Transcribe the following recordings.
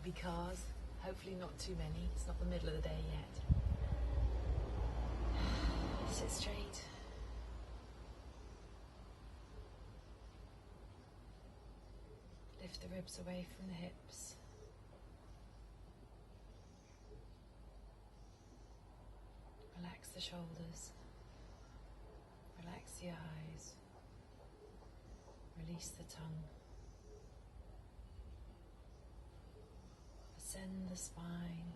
be cars, hopefully not too many, it's not the middle of the day yet. Sit straight. Lift the ribs away from the hips. Relax the shoulders. Relax the eyes. Release the tongue. Ascend the spine.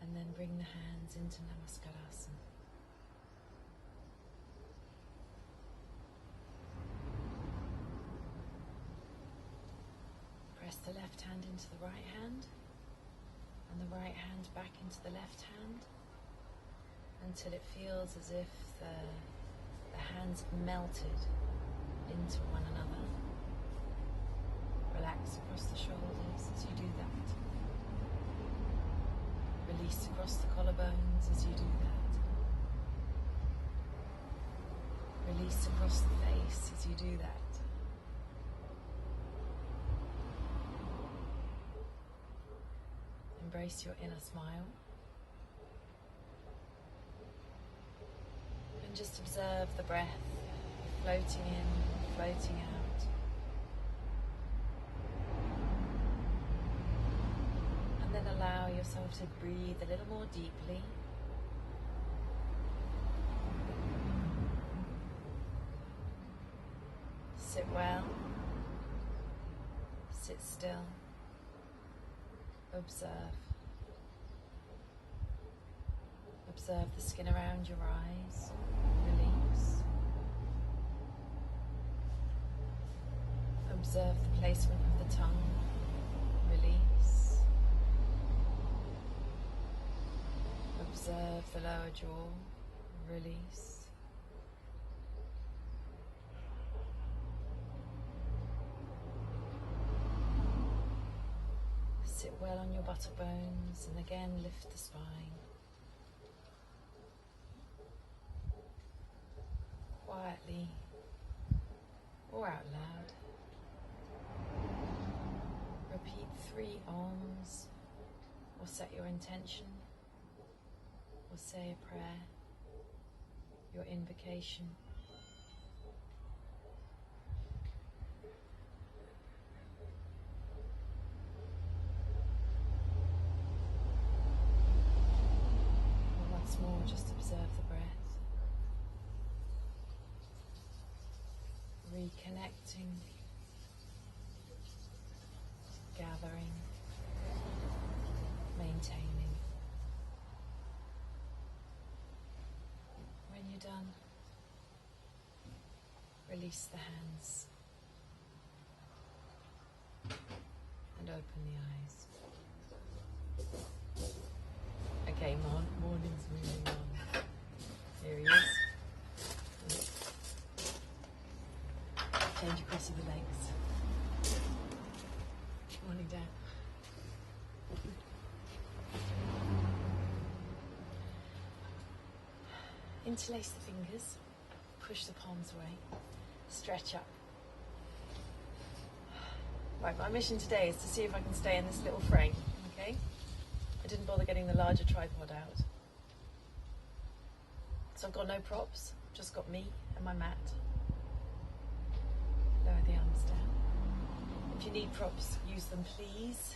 And then bring the hands into Namaskarasana. Press the left hand into the right hand and the right hand back into the left hand until it feels as if the hands have melted into one another. Relax across the shoulders as you do that. Release across the collarbones as you do that. Release across the face as you do that. Embrace your inner smile. And just observe the breath floating in, floating out. And then allow yourself to breathe a little more deeply. Sit well. Sit still. Observe. Observe the skin around your eyes. Release. Observe the placement of the tongue. Release. Observe the lower jaw. Release. Sit well on your buttock bones and again lift the spine. Quietly or out loud. Repeat 3 Oms or set your intention or say a prayer, your invocation. More, just observe the breath. Reconnecting, gathering, maintaining. When you're done, release the hands and open the eyes. Okay, morning's moving on. Here he is. Change across of the legs. Morning down. Interlace the fingers. Push the palms away. Stretch up. Right, my mission today is to see if I can stay in this little frame, okay? I didn't bother getting the larger tripod out. So I've got no props, just got me and my mat. Lower the arms down. If you need props, use them please.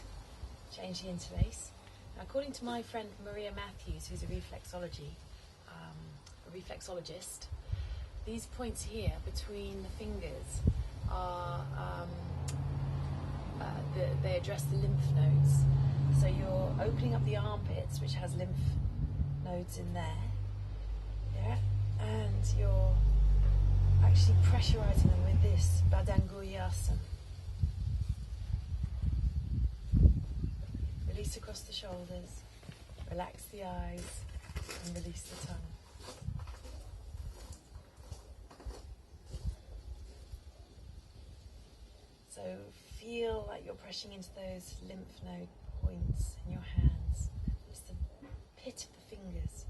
Change the interlace. Now, according to my friend Maria Matthews, who's a reflexologist, these points here between the fingers are, they address the lymph nodes. So you're opening up the armpits, which has lymph nodes in there, yeah, and you're actually pressurizing them with this Baddha Konasana. Release across the shoulders, relax the eyes, and release the tongue. So feel like you're pressing into those lymph node points in your hands, just the pit of the fingers.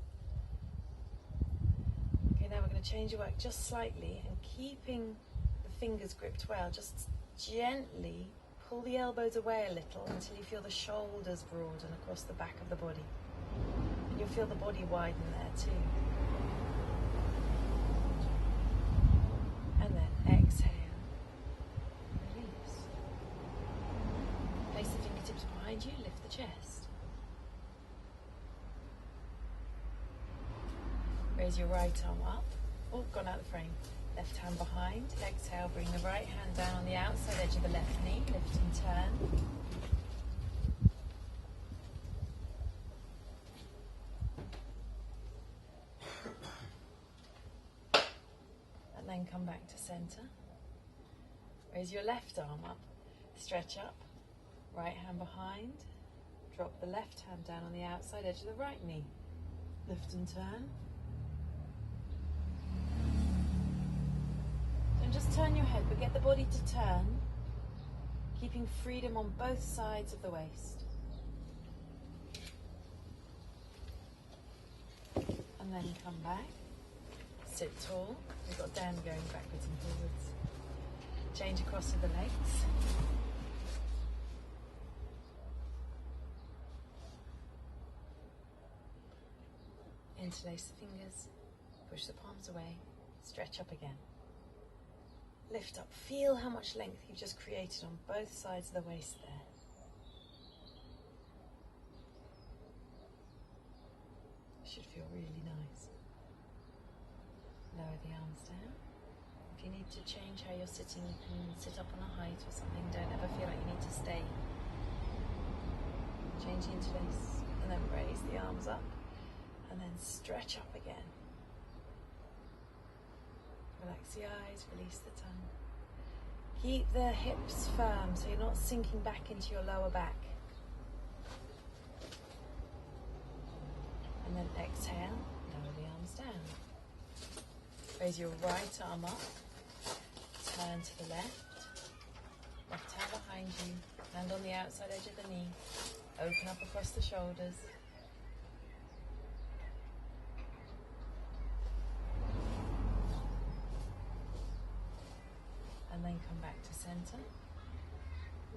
Okay, now we're going to change your work just slightly, and keeping the fingers gripped well, just gently pull the elbows away a little until you feel the shoulders broaden across the back of the body. And you'll feel the body widen there too. And then exhale. Release. Place the fingertips behind you, lift the chest. Raise your right arm up. Oh, gone out of the frame. Left hand behind. Exhale, bring the right hand down on the outside edge of the left knee. Lift and turn. And then come back to center. Raise your left arm up. Stretch up. Right hand behind. Drop the left hand down on the outside edge of the right knee. Lift and turn. Don't just turn your head, but get the body to turn, keeping freedom on both sides of the waist. And then come back. Sit tall. We've got down going backwards and forwards. Change across to the legs. Interlace the fingers. Push the palms away. Stretch up again. Lift up. Feel how much length you've just created on both sides of the waist there. Should feel really nice. Lower the arms down. If you need to change how you're sitting, you can sit up on a height or something. Don't ever feel like you need to stay. Change the interlace and then raise the arms up and then stretch up again. Relax the eyes, release the tongue. Keep the hips firm so you're not sinking back into your lower back. And then exhale, lower the arms down. Raise your right arm up, turn to the left. Left hand behind you, hand on the outside edge of the knee. Open up across the shoulders. And then come back to center.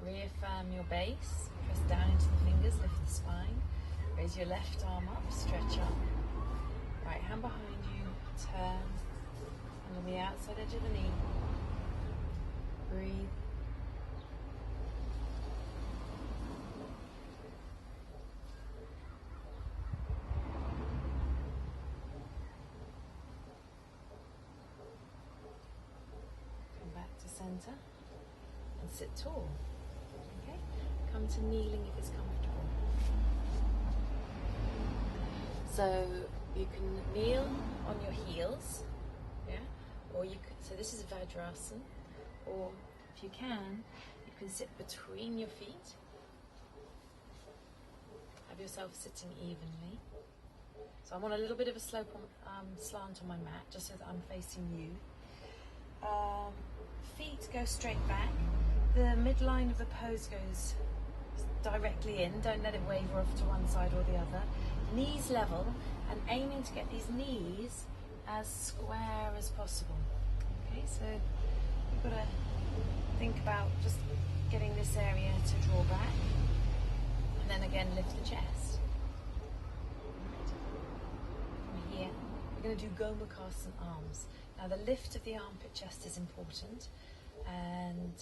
Reaffirm your base. Press down into the fingers, lift the spine. Raise your left arm up, stretch up. Right hand behind you, turn. And on the outside edge of the knee, breathe. Center and sit tall. Okay, come to kneeling if it's comfortable. So you can kneel on your heels, yeah, or you could. So this is Vajrasana, or if you can sit between your feet. Have yourself sitting evenly. So I'm on a little bit of a slope on, slant on my mat, just so that I'm facing you. Feet go straight back. The midline of the pose goes directly in. Don't let it waver off to one side or the other. Knees level and aiming to get these knees as square as possible. Okay, so you've got to think about just getting this area to draw back. And then again, lift the chest. From here, we're going to do Gomukhasana arms. Now the lift of the armpit chest is important, and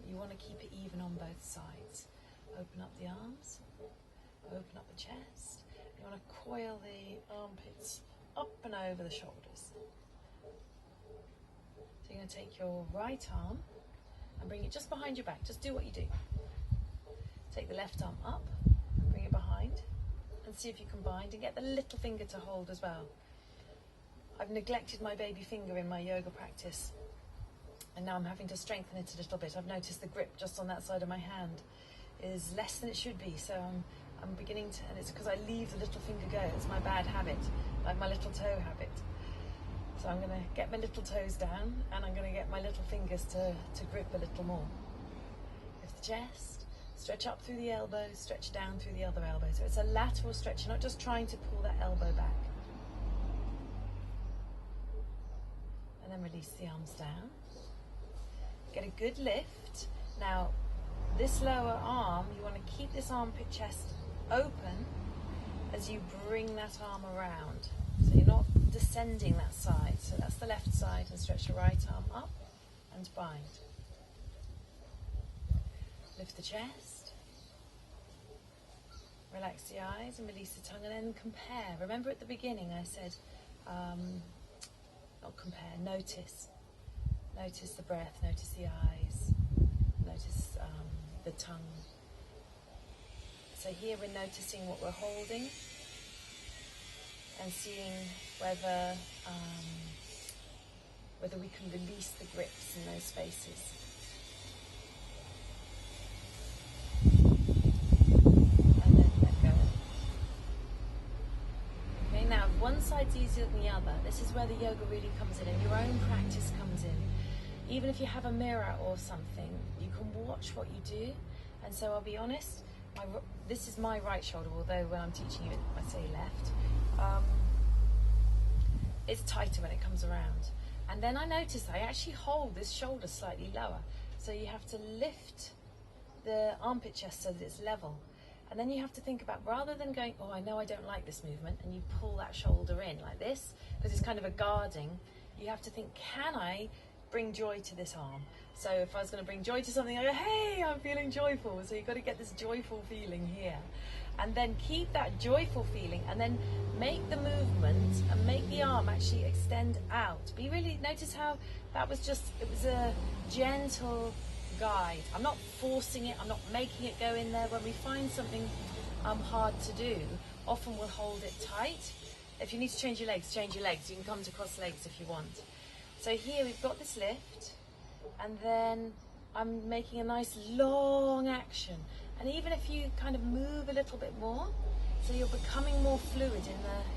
you want to keep it even on both sides. Open up the arms, open up the chest. You want to coil the armpits up and over the shoulders. So you're going to take your right arm and bring it just behind your back. Just do what you do. Take the left arm up, bring it behind, and see if you can bind and get the little finger to hold as well. I've neglected my baby finger in my yoga practice, and now I'm having to strengthen it a little bit. I've noticed the grip just on that side of my hand is less than it should be, so I'm beginning to, and it's because I leave the little finger go. It's my bad habit, like my little toe habit. So I'm going to get my little toes down, and I'm going to get my little fingers to grip a little more. Lift the chest, stretch up through the elbow, stretch down through the other elbow. So it's a lateral stretch. You're not just trying to pull that elbow back. And then release the arms down. Get a good lift. Now, this lower arm, you want to keep this armpit chest open as you bring that arm around. So you're not descending that side. So that's the left side, and stretch the right arm up and bind. Lift the chest. Relax the eyes and release the tongue, and then compare. Remember at the beginning I said, not compare, notice. Notice the breath, notice the eyes, notice the tongue. So here we're noticing what we're holding and seeing whether we can release the grips in those spaces. And then let go. Okay, now if one side's easier than the other, this is where the yoga really comes in and your own practice comes in. Even if you have a mirror or something, you can watch what you do. And so I'll be honest, this is my right shoulder, although when I'm teaching you I say left. It's tighter when it comes around. And then I notice I actually hold this shoulder slightly lower. So you have to lift the armpit chest so that it's level. And then you have to think about, rather than going, oh, I know I don't like this movement, and you pull that shoulder in like this, because it's kind of a guarding, you have to think, can I bring joy to this arm? So if I was going to bring joy to something, I go, hey, I'm feeling joyful. So you've got to get this joyful feeling here. And then keep that joyful feeling, and then make the movement and make the arm actually extend out. Be really, notice how that was just, it was a gentle guide. I'm not forcing it, I'm not making it go in there. When we find something hard to do, often we'll hold it tight. If you need to change your legs, change your legs. You can come to cross legs if you want. So here we've got this lift, and then I'm making a nice long action. And even if you kind of move a little bit more, so you're becoming more fluid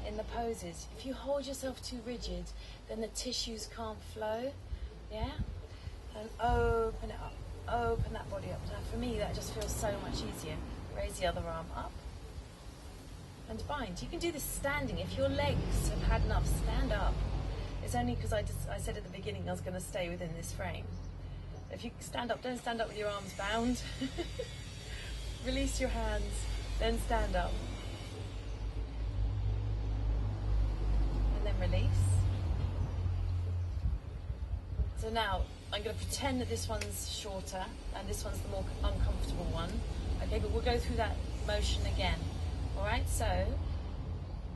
in the poses. If you hold yourself too rigid, then the tissues can't flow. Yeah? And open it up. Open that body up. Now for me that just feels so much easier. Raise the other arm up and bind. You can do this standing. If your legs have had enough, stand up. It's only because I said at the beginning I was going to stay within this frame. If you stand up, don't stand up with your arms bound. Release your hands, then stand up. And then release. So now I'm going to pretend that this one's shorter and this one's the more uncomfortable one. Okay, but we'll go through that motion again. Alright, so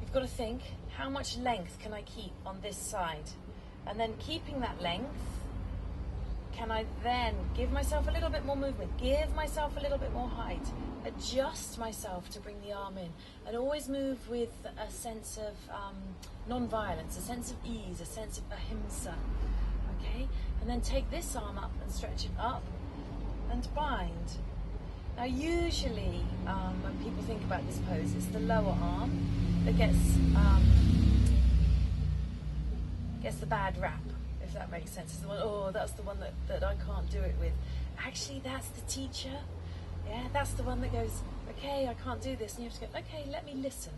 you've got to think, how much length can I keep on this side? And then keeping that length, can I then give myself a little bit more movement, give myself a little bit more height, adjust myself to bring the arm in, and always move with a sense of non-violence, a sense of ease, a sense of ahimsa. Okay, and then take this arm up and stretch it up and bind. Now usually when people think about this pose, it's the lower arm that gets the bad rap, if that makes sense. It's the one, oh, that's the one that I can't do it with. Actually, that's the teacher. Yeah, that's the one that goes, okay, I can't do this. And you have to go, okay, let me listen.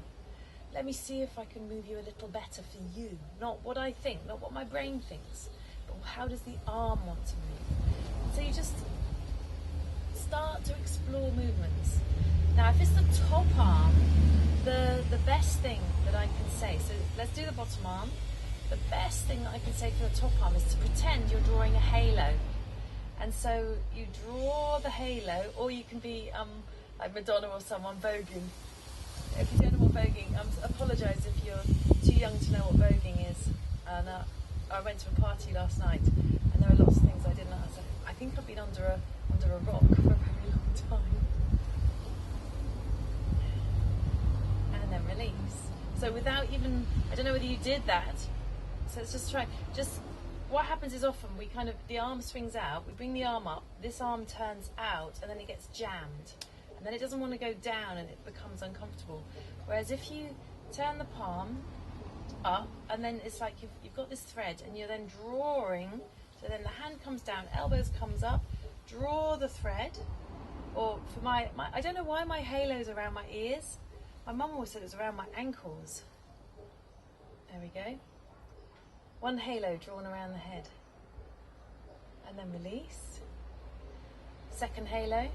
Let me see if I can move you a little better for you. Not what I think, not what my brain thinks, but how does the arm want to move? So you just start to explore movements. Now, if it's the top arm, the best thing that I can say, so let's do the bottom arm. The best thing that I can say for the top arm is to pretend you're drawing a halo. And so you draw the halo, or you can be like Madonna or someone voguing. If you don't know what voguing, apologise if you're too young to know what voguing is. And I went to a party last night, and there are lots of things I didn't understand. I think I've been under a rock for a very long time. And then release. So without even, I don't know whether you did that. So let's just try. What happens is often the arm swings out, we bring the arm up, this arm turns out, and then it gets jammed. And then it doesn't want to go down and it becomes uncomfortable. Whereas if you turn the palm up, and then it's like you've got this thread, and you're then drawing, so then the hand comes down, elbows comes up, draw the thread, or for my I don't know why my halo's around my ears. My mum always said it was around my ankles. There we go. One halo drawn around the head. And then release. second halo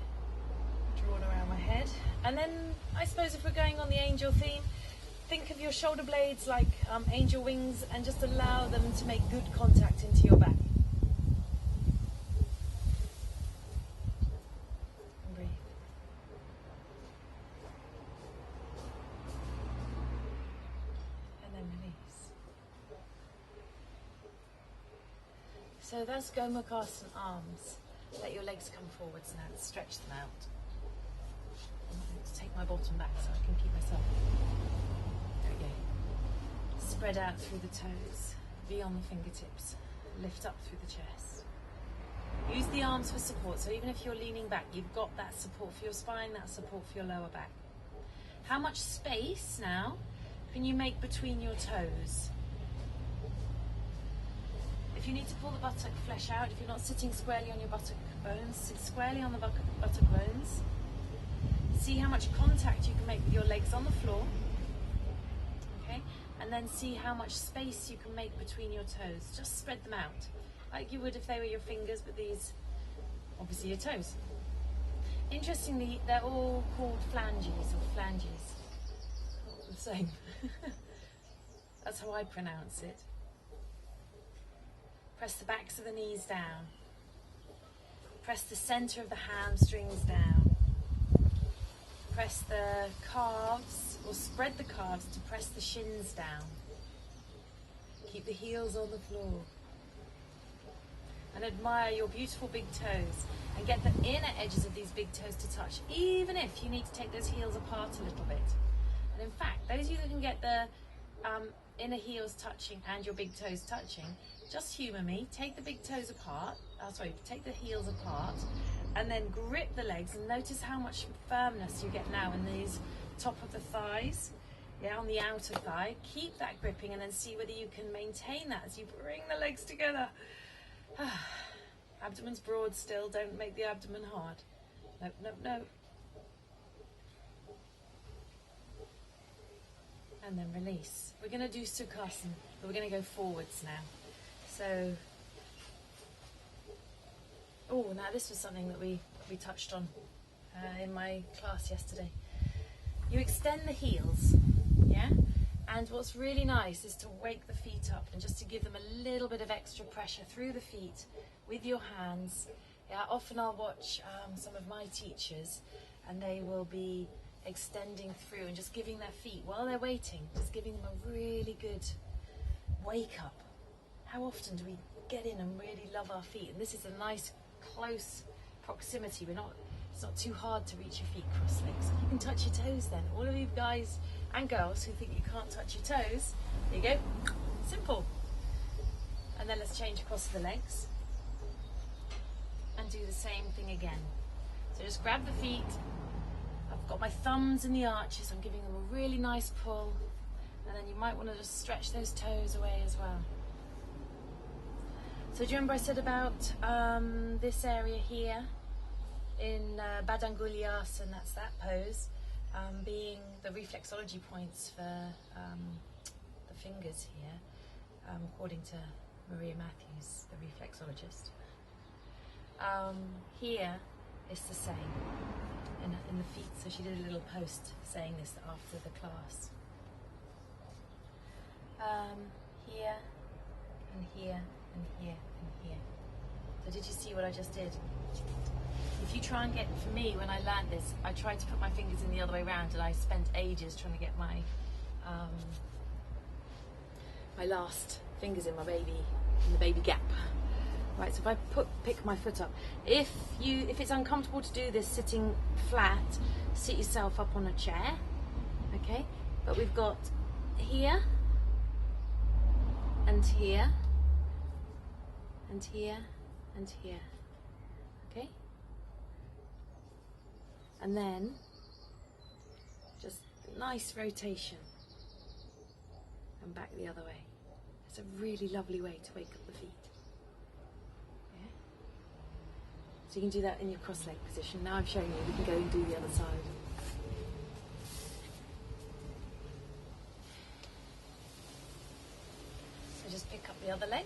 drawn around my head. And then I suppose if we're going on the angel theme, think of your shoulder blades like angel wings and just allow them to make good contact into your back. And breathe. And then release. So that's Gomukhasana arms. Let your legs come forwards now, stretch them out. I'm going to take my bottom back so I can keep myself. There we go. Spread out through the toes, V on the fingertips, lift up through the chest. Use the arms for support, so even if you're leaning back, you've got that support for your spine, that support for your lower back. How much space now can you make between your toes? If you need to pull the buttock flesh out, if you're not sitting squarely on your buttock bones, sit squarely on the buttock bones. See how much contact you can make with your legs on the floor. Okay? And then see how much space you can make between your toes. Just spread them out, like you would if they were your fingers, but these, obviously your toes. Interestingly, they're all called flanges or flanges. All the same. That's how I pronounce it. Press the backs of the knees down. Press the center of the hamstrings down. Press the calves, or spread the calves to press the shins down. Keep the heels on the floor. And admire your beautiful big toes. And get the inner edges of these big toes to touch, even if you need to take those heels apart a little bit. And in fact, those of you that can get the inner heels touching and your big toes touching, just humour me, take the big toes apart, take the heels apart, and then grip the legs and notice how much firmness you get now in these top of the thighs, yeah, on the outer thigh. Keep that gripping and then see whether you can maintain that as you bring the legs together. Abdomen's broad still, don't make the abdomen hard. No, no, no. And then release. We're going to do Sukhasana, but we're going to go forwards now. So, now this was something that we touched on in my class yesterday. You extend the heels, yeah? And what's really nice is to wake the feet up and just to give them a little bit of extra pressure through the feet with your hands. Yeah, often I'll watch some of my teachers and they will be extending through and just giving their feet, while they're waiting, just giving them a really good wake up. How often do we get in and really love our feet? And this is a nice close proximity. It's not too hard to reach your feet cross legs. You can touch your toes then. All of you guys and girls who think you can't touch your toes, there you go. Simple. And then let's change across the legs and do the same thing again. So just grab the feet. I've got my thumbs in the arches. I'm giving them a really nice pull. And then you might want to just stretch those toes away as well. So do you remember I said about this area here in Baddha Konasana, that's that pose, being the reflexology points for the fingers here, according to Maria Matthews, the reflexologist. Here it's the same in the feet. So she did a little post saying this after the class. Here and here and here and here. So did you see what I just did? If you try and get, for me, when I learned this, I tried to put my fingers in the other way around and I spent ages trying to get my my last fingers in the baby gap. Right, so if I pick my foot up, if it's uncomfortable to do this sitting flat, sit yourself up on a chair, okay? But we've got here and here and here and here, okay? And then just nice rotation and back the other way. It's a really lovely way to wake up the feet. Yeah? So you can do that in your cross leg position. Now I've shown you, we can go and do the other side. So just pick up the other leg.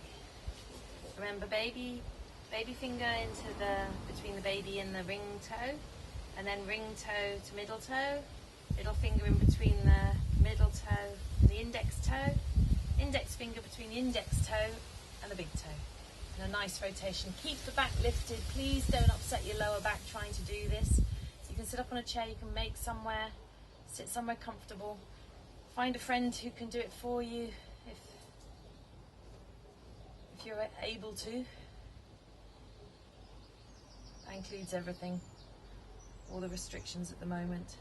Remember, baby Baby finger into between the baby and the ring toe, and then ring toe to middle toe, middle finger in between the middle toe and the index toe, index finger between the index toe and the big toe. And a nice rotation. Keep the back lifted. Please don't upset your lower back trying to do this. You can sit up on a chair, you can make somewhere, sit somewhere comfortable. Find a friend who can do it for you if you're able to. That includes everything, all the restrictions at the moment.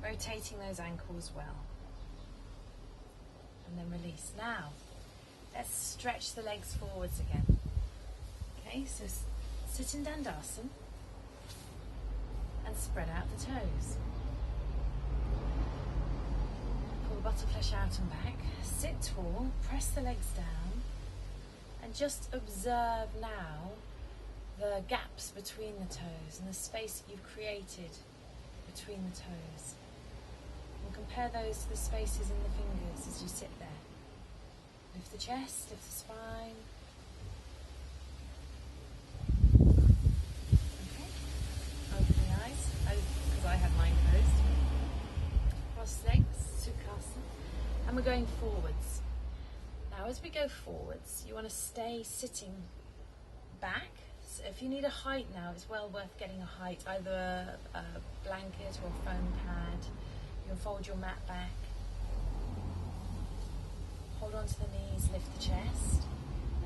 Rotating those ankles well. And then release. Now, let's stretch the legs forwards again. Okay, so sit in Dandasana and spread out the toes. Pull the butterfly out and back. Sit tall, press the legs down, and just observe now the gaps between the toes and the space that you've created between the toes. And compare those to the spaces in the fingers as you sit there. Lift the chest, lift the spine. Okay. Open the eyes, because I have mine closed. Cross legs, Sukhasana. And we're going forwards. Now as we go forwards, you want to stay sitting back. So if you need a height now, it's well worth getting a height, either a blanket or a foam pad. You can fold your mat back. Hold on to the knees, lift the chest,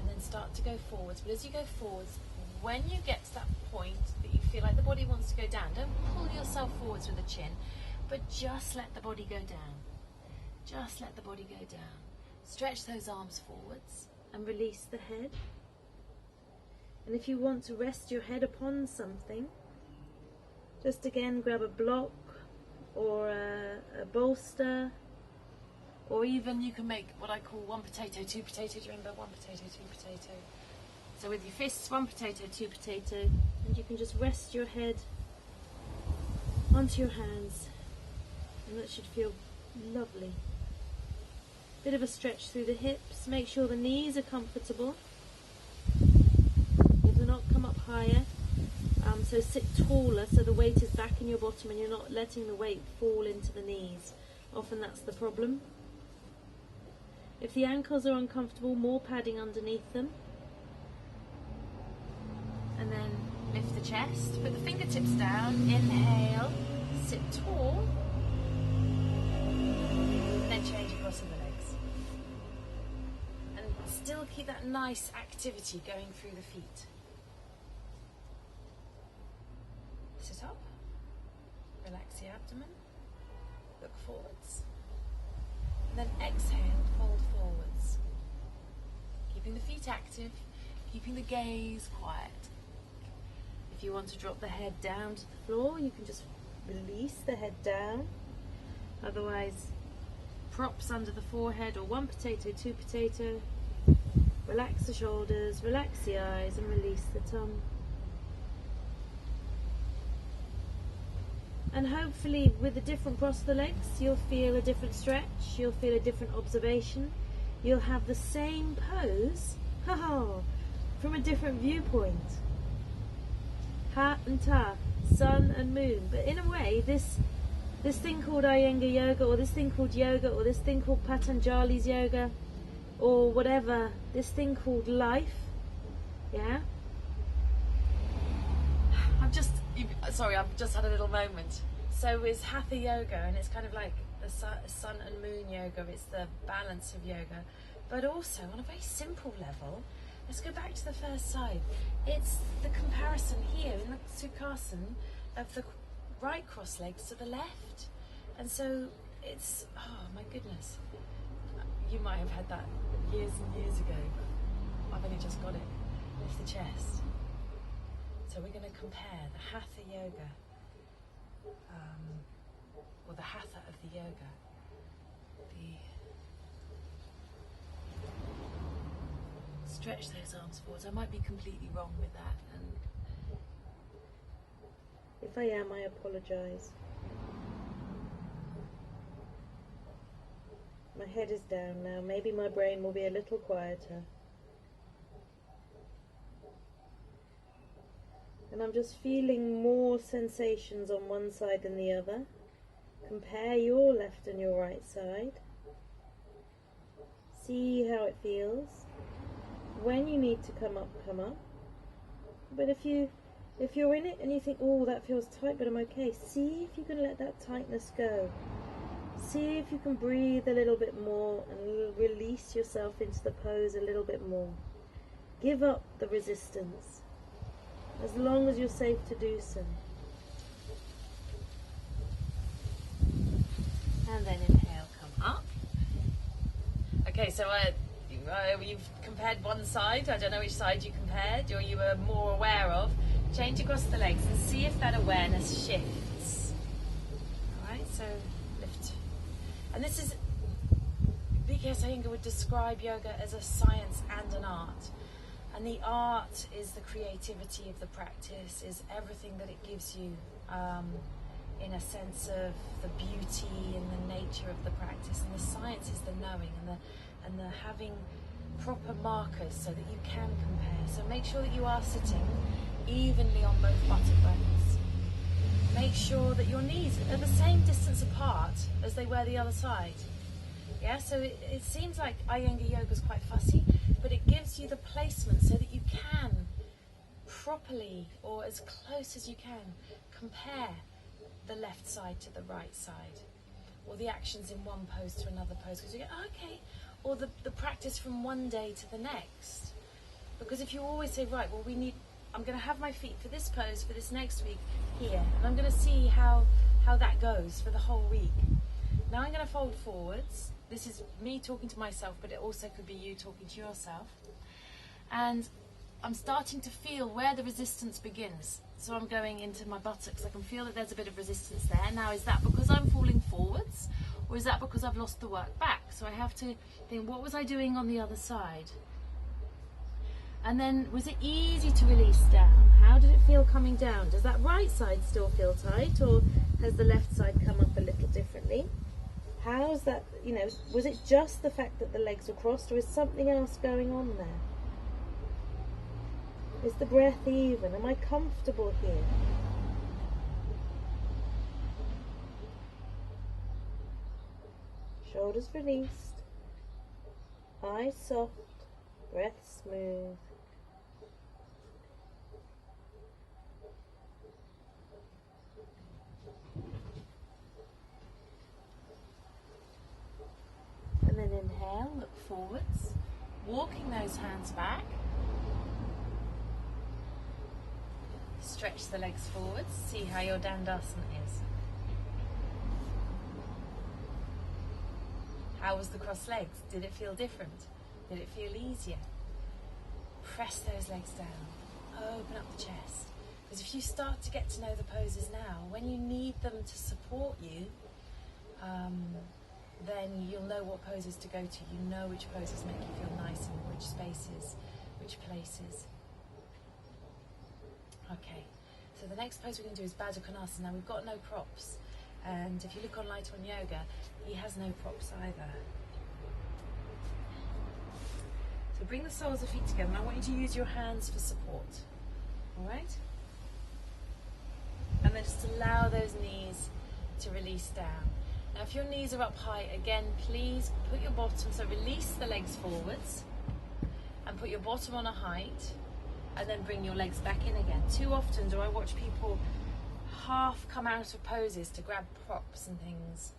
and then start to go forwards. But as you go forwards, when you get to that point that you feel like the body wants to go down, don't pull yourself forwards with the chin, but just let the body go down. Just let the body go down. Stretch those arms forwards and release the head. And if you want to rest your head upon something, just again grab a block or a bolster, or even you can make what I call one potato, two potato. Do you remember one potato, two potato? So with your fists, one potato, two potato, and you can just rest your head onto your hands, and that should feel lovely. Bit of a stretch through the hips. Make sure the knees are comfortable. If they're not, come up higher. So sit taller so the weight is back in your bottom and you're not letting the weight fall into the knees. Often that's the problem. If the ankles are uncomfortable, more padding underneath them. And then lift the chest, put the fingertips down, inhale, sit tall, then change across in the legs. And still keep that nice activity going through the feet. Sit up, relax the abdomen, look forwards, and then exhale, fold forwards. Keeping the feet active, keeping the gaze quiet. If you want to drop the head down to the floor, you can just release the head down. Otherwise, props under the forehead or one potato, two potato. Relax the shoulders, relax the eyes, and release the tongue. And hopefully with the different cross of the legs, you'll feel a different stretch, you'll feel a different observation. You'll have the same pose, from a different viewpoint. Ha and ta, sun and moon. But in a way, this thing called Iyengar yoga, or this thing called yoga, or this thing called Patanjali's yoga, or whatever, this thing called life, yeah? I've just had a little moment. So it's Hatha yoga, and it's kind of like the sun and moon yoga. It's the balance of yoga, but also on a very simple level. Let's go back to the first side. It's the comparison here in the Sukhasana of the right cross legs to the left, and so it's, oh my goodness, you might have had that years and years ago. I've only just got it. Lift the chest. So we're going to compare the Hatha yoga, or the Hatha of the yoga. Stretch those arms forwards. I might be completely wrong with that, and if I am, I apologise. My head is down now. Maybe my brain will be a little quieter. And I'm just feeling more sensations on one side than the other. Compare your left and your right side. See how it feels. When you need to come up, come up. But if you're in it and you think, oh, that feels tight, but I'm okay, see if you can let that tightness go. See if you can breathe a little bit more and release yourself into the pose a little bit more. Give up the resistance, as long as you're safe to do so. And then inhale, come up. Okay, so you've compared one side. I don't know which side you compared or you were more aware of. Change across the legs and see if that awareness shifts. Alright, so lift. And this is, because I think I would describe yoga as a science and an art. And the art is the creativity of the practice, is everything that it gives you, in a sense of the beauty and the nature of the practice. And the science is the knowing and the having proper markers so that you can compare. So make sure that you are sitting evenly on both buttock bones. Make sure that your knees are the same distance apart as they were the other side. Yeah, so it seems like Iyengar yoga is quite fussy, but it gives you the placement so that you can properly, or as close as you can, compare the left side to the right side, or the actions in one pose to another pose, because you go, oh, okay, or the practice from one day to the next. Because if you always say, right, well, I'm going to have my feet for this pose for this next week here, and I'm going to see how that goes for the whole week. Now I'm going to fold forwards. This is me talking to myself, but it also could be you talking to yourself. And I'm starting to feel where the resistance begins. So I'm going into my buttocks. I can feel that there's a bit of resistance there. Now, is that because I'm falling forwards, or is that because I've lost the work back? So I have to think, what was I doing on the other side? And then, was it easy to release down? How did it feel coming down? Does that right side still feel tight, or has the left side come up a little differently? How's that, was it just the fact that the legs were crossed, or is something else going on there? Is the breath even? Am I comfortable here? Shoulders released, eyes soft, breath smooth. And then inhale, look forwards, walking those hands back. Stretch the legs forwards, see how your Dandasana is. How was the crossed legs? Did it feel different? Did it feel easier? Press those legs down, open up the chest. Because if you start to get to know the poses now, when you need them to support you, then you'll know what poses to go to. You know which poses make you feel nice in which spaces, which places. Okay, so the next pose we're going to do is Baddha Konasana. Now we've got no props, and if you look on Light on Yoga, he has no props either. So bring the soles of feet together, and I want you to use your hands for support, alright? And then just allow those knees to release down. Now if your knees are up high, again, please put your bottom, so release the legs forwards, and put your bottom on a height, and then bring your legs back in again. Too often do I watch people half come out of poses to grab props and things,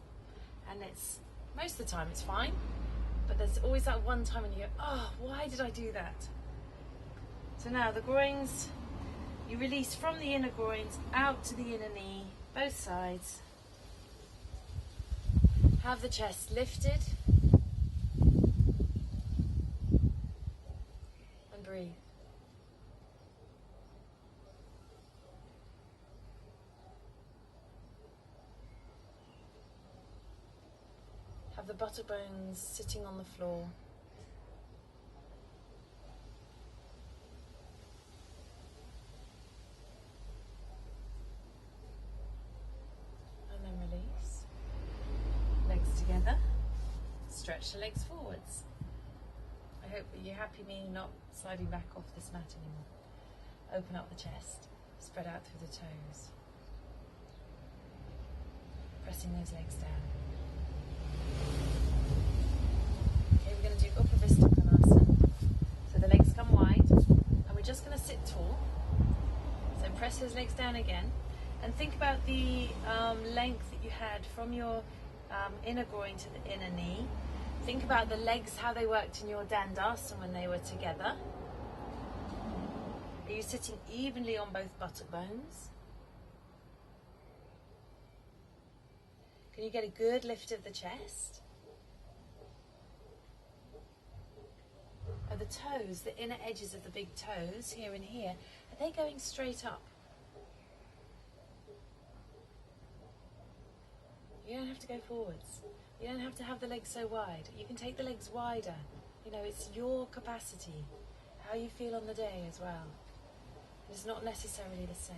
and it's, most of the time it's fine, but there's always that one time when you go, oh, why did I do that? So now the groins, you release from the inner groins out to the inner knee, both sides. Have the chest lifted, and breathe. Have the buttock bones sitting on the floor. And then release. Legs together. stretch the legs forwards. I hope that you're happy me not sliding back off this mat anymore. Open up the chest, spread out through the toes. Pressing those legs down. Okay, we're going to do Baddha Konasana. So the legs come wide, and we're just going to sit tall. So press those legs down again, and think about the length that you had from your inner groin to the inner knee. Think about the legs, how they worked in your dandasana when they were together. Are you sitting evenly on both buttock bones? Can you get a good lift of the chest? Are the toes, the inner edges of the big toes, here and here, are they going straight up? You don't have to go forwards. You don't have to have the legs so wide. You can take the legs wider. You know, it's your capacity, how you feel on the day as well. It's not necessarily the same.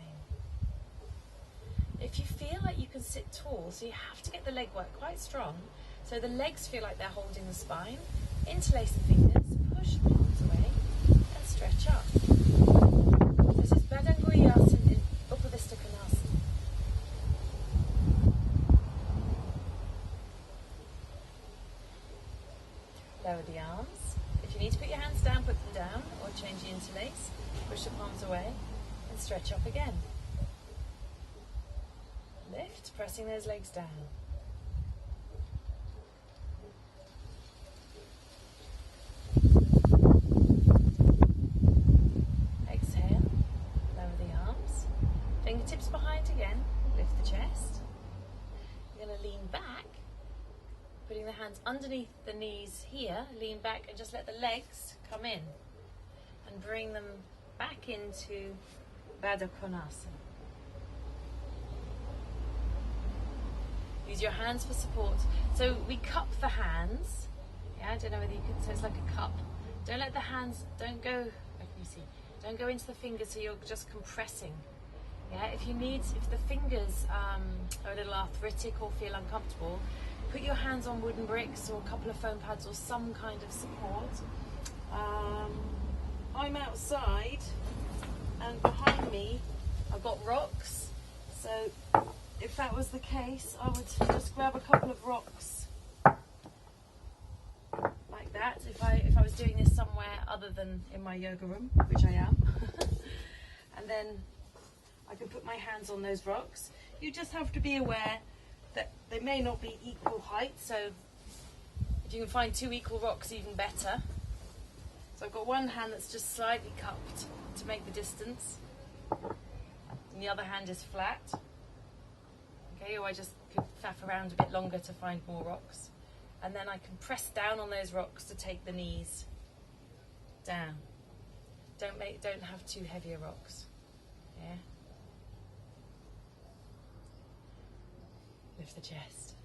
If you feel like you can sit tall, so you have to get the leg work quite strong, so the legs feel like they're holding the spine, interlace the fingers, push the palms away, and stretch up. This is Baddha Konasana in Baddha Konasana. Lower the arms. If you need to put your hands down, put them down, or change the interlace. Push the palms away and stretch up again. Lift, pressing those legs down. Exhale, lower the arms. Fingertips behind again, lift the chest. You're going to lean back, putting the hands underneath the knees here, lean back and just let the legs come in and bring them back into Baddha Konasana. Use your hands for support. So we cup the hands. Yeah, I don't know whether you can, so it's like a cup. Don't let the hands, don't go, let me see, don't go into the fingers so you're just compressing. Yeah, if the fingers are a little arthritic or feel uncomfortable, put your hands on wooden bricks or a couple of foam pads or some kind of support. I'm outside and behind me I've got rocks, so if that was the case I would just grab a couple of rocks like that if I was doing this somewhere other than in my yoga room, which I am. And then I can put my hands on those rocks. You just have to be aware that they may not be equal height, so if you can find two equal rocks, even better. So I've got one hand that's just slightly cupped to make the distance, and the other hand is flat. Okay, or I just could faff around a bit longer to find more rocks. And then I can press down on those rocks to take the knees down. Don't have too heavy rocks. Yeah. Lift the chest.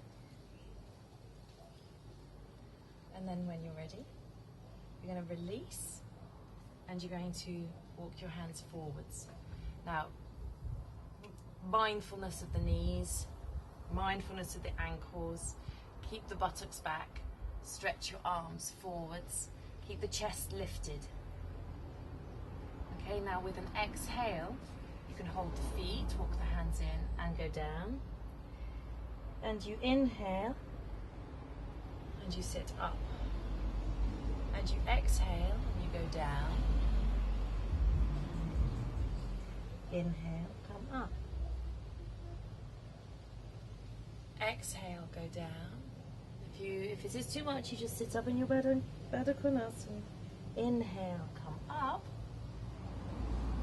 And then when you're ready, you're going to release and you're going to walk your hands forwards. Now, mindfulness of the knees, mindfulness of the ankles, keep the buttocks back, stretch your arms forwards, keep the chest lifted. Okay, now with an exhale, you can hold the feet, walk the hands in and go down. And you inhale and you sit up. And you exhale and you go down. Inhale, come up. Exhale, go down. If this is too much, you just sit up in your Baddha Konasana. Inhale, come up.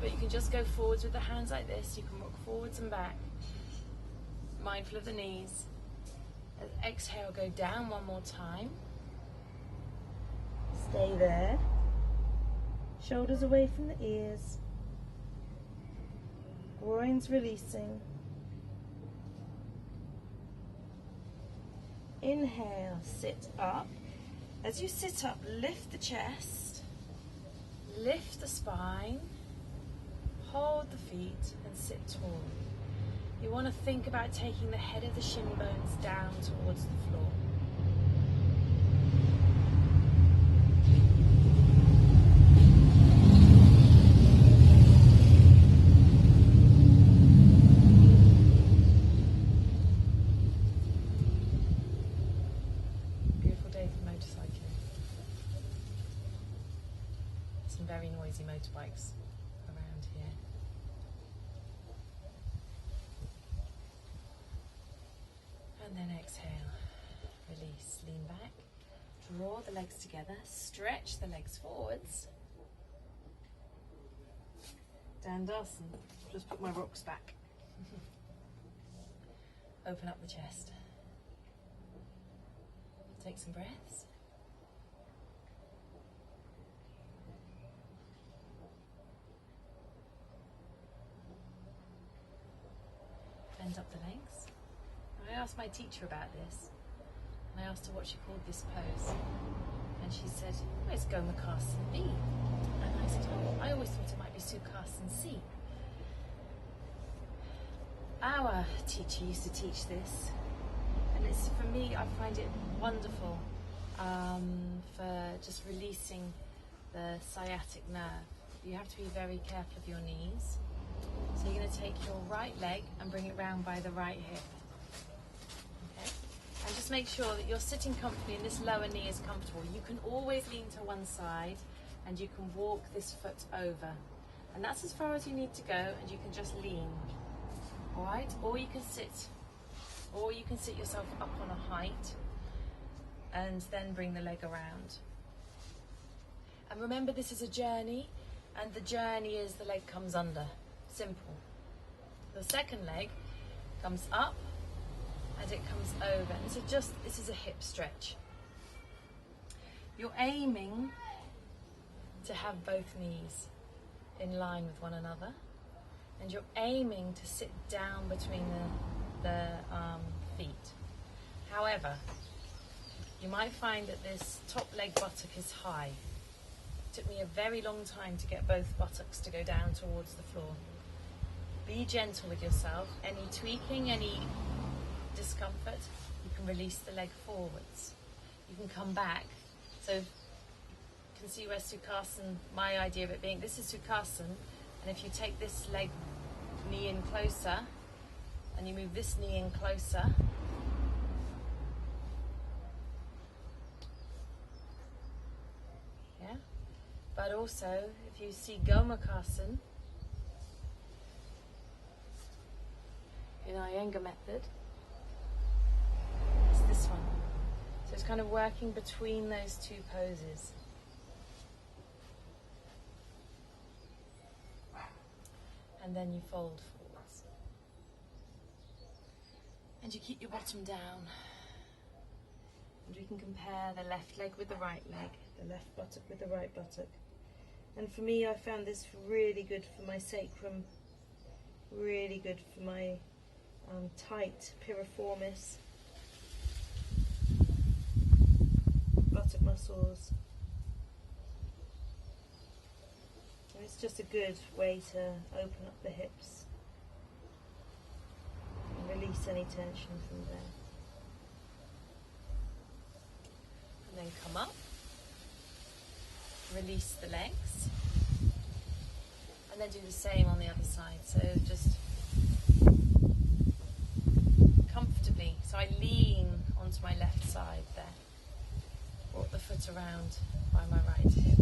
But you can just go forwards with the hands like this. You can rock forwards and back. Mindful of the knees. Exhale, go down one more time. Stay there. Shoulders away from the ears. Groins releasing. Inhale, sit up. As you sit up, lift the chest, lift the spine, hold the feet and sit tall. You want to think about taking the head of the shin bones down towards the floor. very noisy motorbikes around here. And then exhale, release, lean back, draw the legs together, stretch the legs forwards. Dandasana, just put my rocks back. Open up the chest. Take some breaths. Bend up the legs. I asked my teacher about this, and I asked her what she called this pose, and she said, "Oh, it's Gomakasana B." And I said, "Oh, I always thought it might be Sukhasana C." Our teacher used to teach this, and it's, for me, I find it wonderful for just releasing the sciatic nerve. You have to be very careful of your knees. So you're going to take your right leg and bring it round by the right hip. Okay? And just make sure that you're sitting comfortably and this lower knee is comfortable. You can always lean to one side and you can walk this foot over. And that's as far as you need to go, and you can just lean. Alright? Or you can sit yourself up on a height and then bring the leg around. And remember, this is a journey, and the journey is the leg comes under. Simple. The second leg comes up and it comes over. And so this is a hip stretch. You're aiming to have both knees in line with one another, and you're aiming to sit down between the feet. However, you might find that this top leg buttock is high. It took me a very long time to get both buttocks to go down towards the floor. Be gentle with yourself. Any tweaking, any discomfort, you can release the leg forwards. You can come back. So you can see where Sukhasana, my idea of it being, this is Sukhasana, and if you take this leg knee in closer, and you move this knee in closer, yeah. But also, if you see Gomakasana in Iyengar method, it's this one. So it's kind of working between those two poses. And then you fold forwards. And you keep your bottom down. And we can compare the left leg with the right leg, the left buttock with the right buttock. And for me, I found this really good for my sacrum, really good for my tight piriformis, buttock muscles. And it's just a good way to open up the hips and release any tension from there. And then come up, release the legs, and then do the same on the other side. So just comfortably. So I lean onto my left side there. Brought the foot around by my right hip.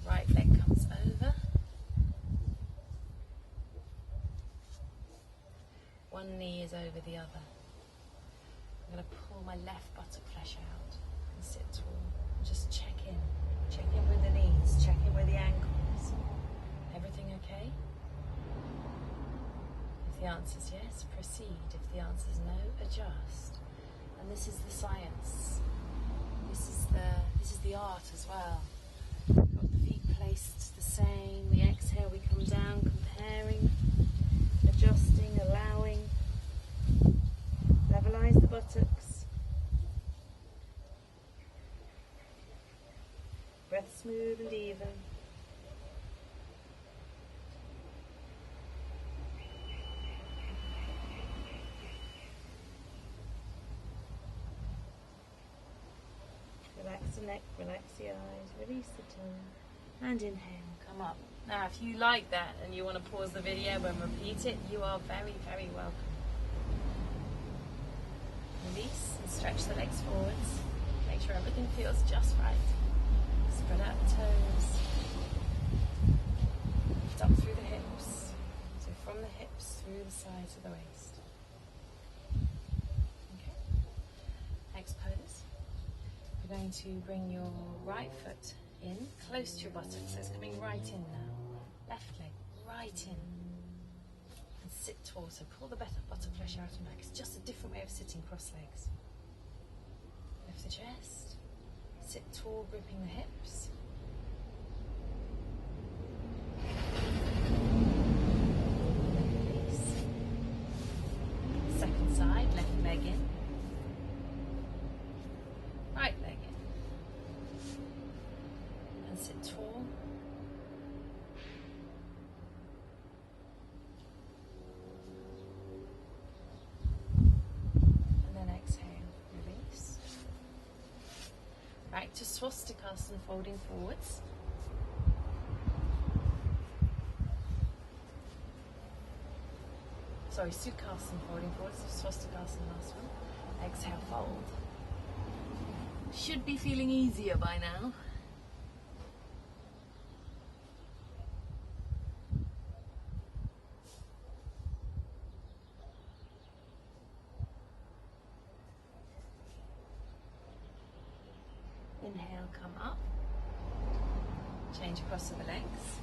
Right leg comes over. One knee is over the other. I'm going to pull my left buttock flesh out and sit tall. And just check in. Check in with the knees. Check in with the ankles. Everything okay? If the answer is yes, proceed. If the answer is no, adjust. And this is the science. This is the art as well. Got the feet placed the same. We exhale, we come down, comparing, adjusting, allowing. Levelize the buttocks. Breath smooth and even. Relax the neck, relax the eyes, release the tongue, and inhale, come up. Now, if you like that and you want to pause the video and repeat it, you are very, very welcome. Release and stretch the legs forwards. Make sure everything feels just right. Spread out the toes. Lift up through the hips. So from the hips through the sides of the waist. Okay. Next pose. We're going to bring your right foot in, close to your buttock, so it's coming right in now. Left leg, right in. And sit tall, so pull the buttock flesh out and back. It's just a different way of sitting cross legs. Lift the chest, sit tall, gripping the hips. Release. Second side, left leg in. Right leg in. And sit tall. And then exhale, release. Right to Swastikasana, folding forwards. Sorry, Sukhasana, folding forwards. Swastikasana, last one. Exhale, fold. Should be feeling easier by now. Inhale, come up. Change across to the legs.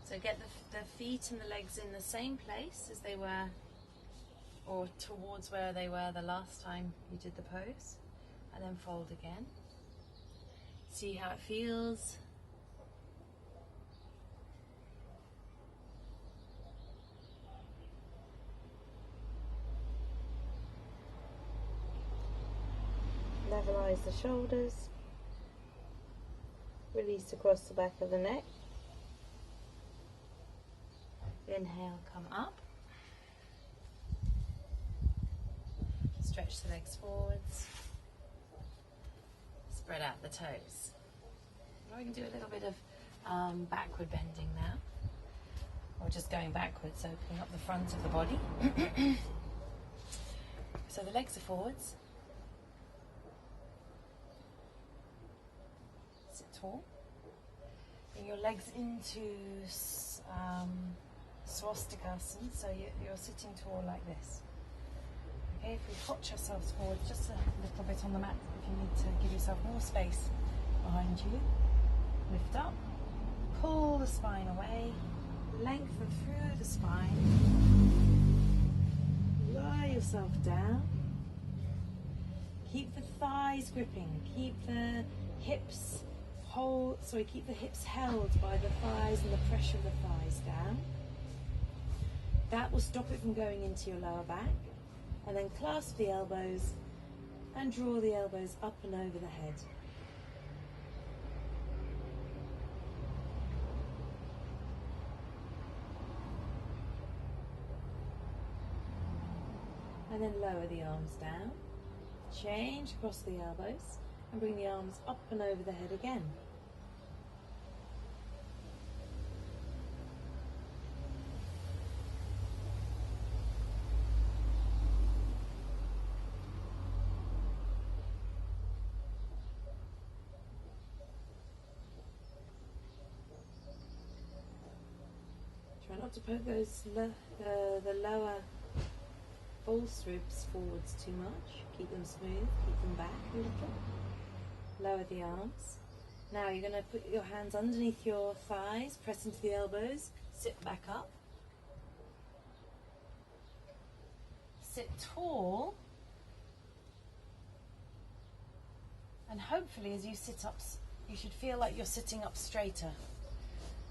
So get the feet and the legs in the same place as they were, or towards where they were the last time you did the pose, and then fold again. See how it feels. Levelize the shoulders. Release across the back of the neck. Inhale, come up. Stretch the legs forwards. Spread out the toes. Now we can do a little bit of backward bending now. Or just going backwards, opening up the front of the body. So the legs are forwards. Sit tall. Bring your legs into Swastikasana, so you're sitting tall like this. Okay, if we hotch ourselves forward just a little bit on the mat, if you need to give yourself more space behind you. Lift up, pull the spine away, lengthen through the spine, lie yourself down. Keep the thighs gripping, keep the hips keep the hips held by the thighs and the pressure of the thighs down. That will stop it from going into your lower back. And then clasp the elbows and draw the elbows up and over the head. And then lower the arms down. Change across the elbows and bring the arms up and over the head again. Try not to poke those the lower false ribs forwards too much. Keep them smooth, keep them back a little. Lower the arms. Now you're going to put your hands underneath your thighs, press into the elbows, sit back up. Sit tall. And hopefully as you sit up, you should feel like you're sitting up straighter.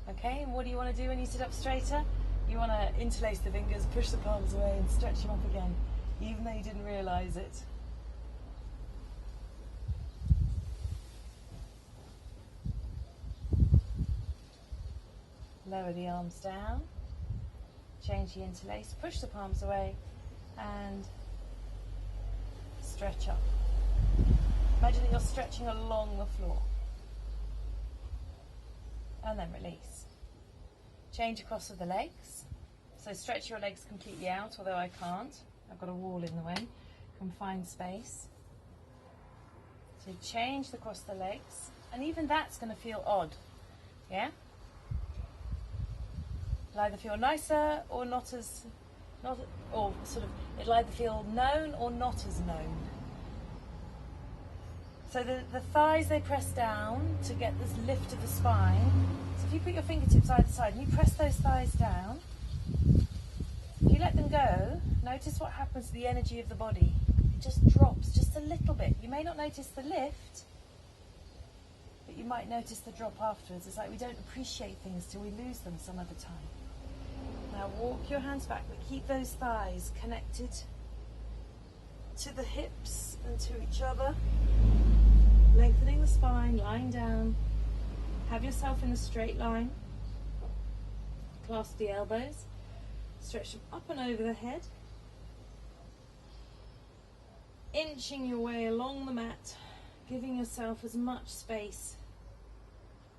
Okay, and what do you want to do when you sit up straighter? You want to interlace the fingers, push the palms away and stretch them up again, even though you didn't realise it. Lower the arms down, change the interlace, push the palms away and stretch up. Imagine that you're stretching along the floor. And then release. Change across with the legs. So stretch your legs completely out, although I can't. I've got a wall in the way. Can find space. So change across the legs, and even that's going to feel odd, yeah? It'll either feel nicer or not as, or sort of, it'll either feel known or not as known. So the thighs, they press down to get this lift of the spine. So if you put your fingertips either side and you press those thighs down, if you let them go, notice what happens to the energy of the body. It just drops just a little bit. You may not notice the lift, but you might notice the drop afterwards. It's like we don't appreciate things till we lose them some other time. Now walk your hands back, but keep those thighs connected to the hips and to each other. Lengthening the spine, lying down. Have yourself in a straight line. Clasp the elbows. Stretch them up and over the head. Inching your way along the mat, giving yourself as much space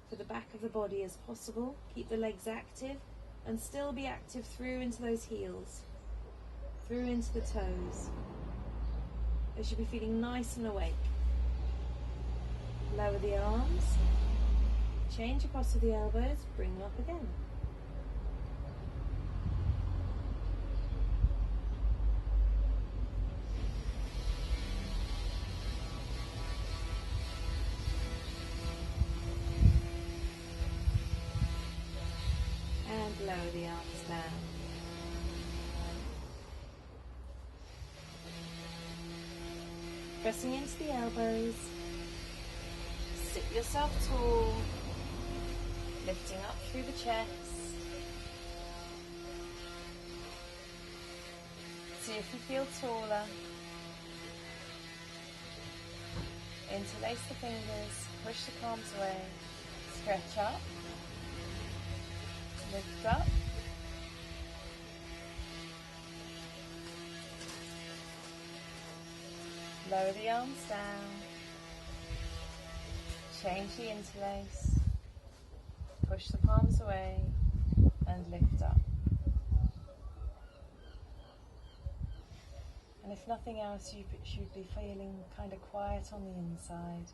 for the back of the body as possible. Keep the legs active and still be active through into those heels, through into the toes. They should be feeling nice and awake. Lower the arms, change across to the elbows, bring them up again. And lower the arms down. Pressing into the elbows. Sit yourself tall, lifting up through the chest. See if you feel taller. Interlace the fingers, push the palms away, stretch up, lift up. Lower the arms down. Change the interlace, push the palms away and lift up. And if nothing else, you should be feeling kind of quiet on the inside.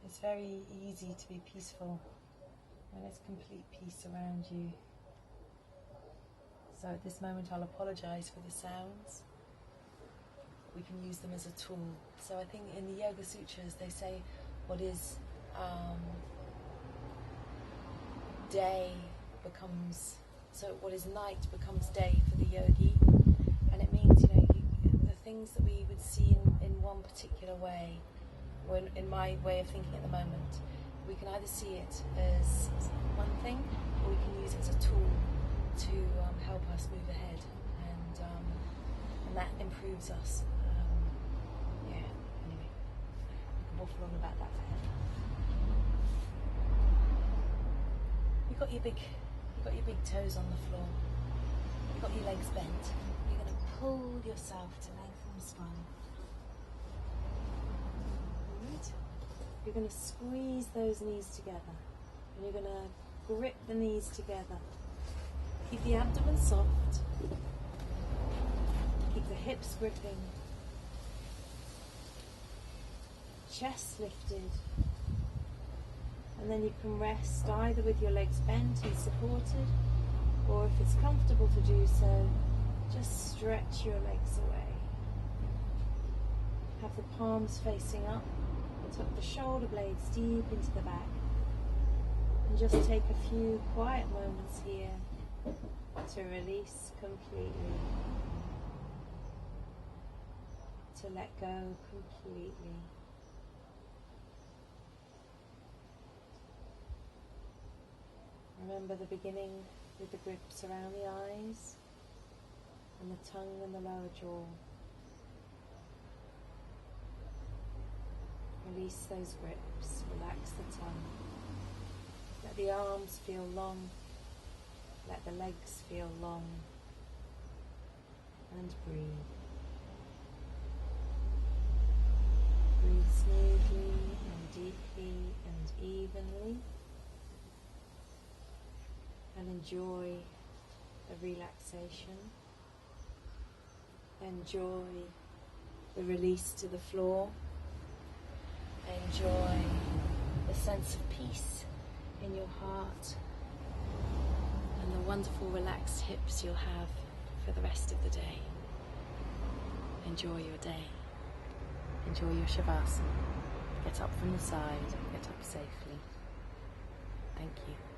It's very easy to be peaceful when there's complete peace around you. So at this moment I'll apologise for the sounds. We can use them as a tool. So I think in the Yoga Sutras they say what is day becomes, so what is night becomes day for the yogi, and it means, you know, the things that we would see in one particular way, or in my way of thinking at the moment, we can either see it as one thing or we can use it as a tool to help us move ahead, and that improves us. Waffle on about that for him. You've got your big toes on the floor. You've got your legs bent. You're going to pull yourself to lengthen the spine. Right. You're going to squeeze those knees together, and you're going to grip the knees together. Keep the abdomen soft. Keep the hips gripping. Chest lifted, and then you can rest either with your legs bent and supported, or if it's comfortable to do so, just stretch your legs away. Have the palms facing up, tuck the shoulder blades deep into the back, and just take a few quiet moments here to release completely, to let go completely. Remember the beginning with the grips around the eyes and the tongue and the lower jaw. Release those grips, relax the tongue. Let the arms feel long, let the legs feel long, and breathe. Breathe smoothly and deeply and evenly. And enjoy the relaxation. Enjoy the release to the floor. Enjoy the sense of peace in your heart and the wonderful relaxed hips you'll have for the rest of the day. Enjoy your day. Enjoy your Shavasana. Get up from the side, get up safely. Thank you.